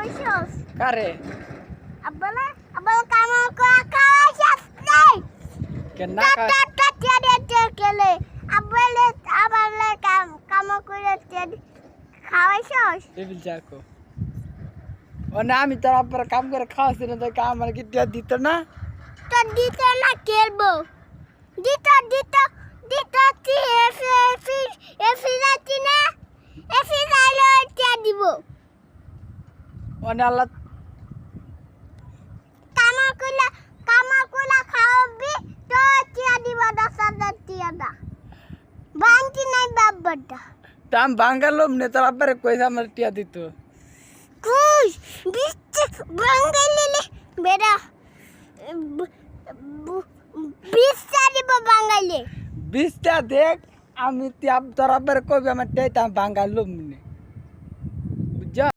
খাওয়াইছস কারে আব্বালা আব্বালা কামা খাওয়াইছস নাই কেন না কেলে আব্বালে আবালে কামা করে খাওয়াইছস টেবিল চাকো ও না আমি তোর আব্বার কাম করে খাওয়াছি না তো আমার কি টিয়া দিত না তো দিত না খেলবো দিত তুই এফি যাচ্ছি না এফি যাইলে টিয়া দিব ও না আল্লাহ কামা কইলা খাওয়াবি তো টিয়া দিব 10,000 টিয়া দা বান্টি নাই বাবাটা দাম বাঙ্গালোম নে তোর আব্বারে কইছে আমার টিয়া দিত কুশ বিস্তে বাঙ্গাইলে বেড়া বিস্তা দিব বাঙ্গাইলে 20টা দেখ আমি তোর আব্বারে কইবে আমার টিয়া দাম বাঙ্গালোম নে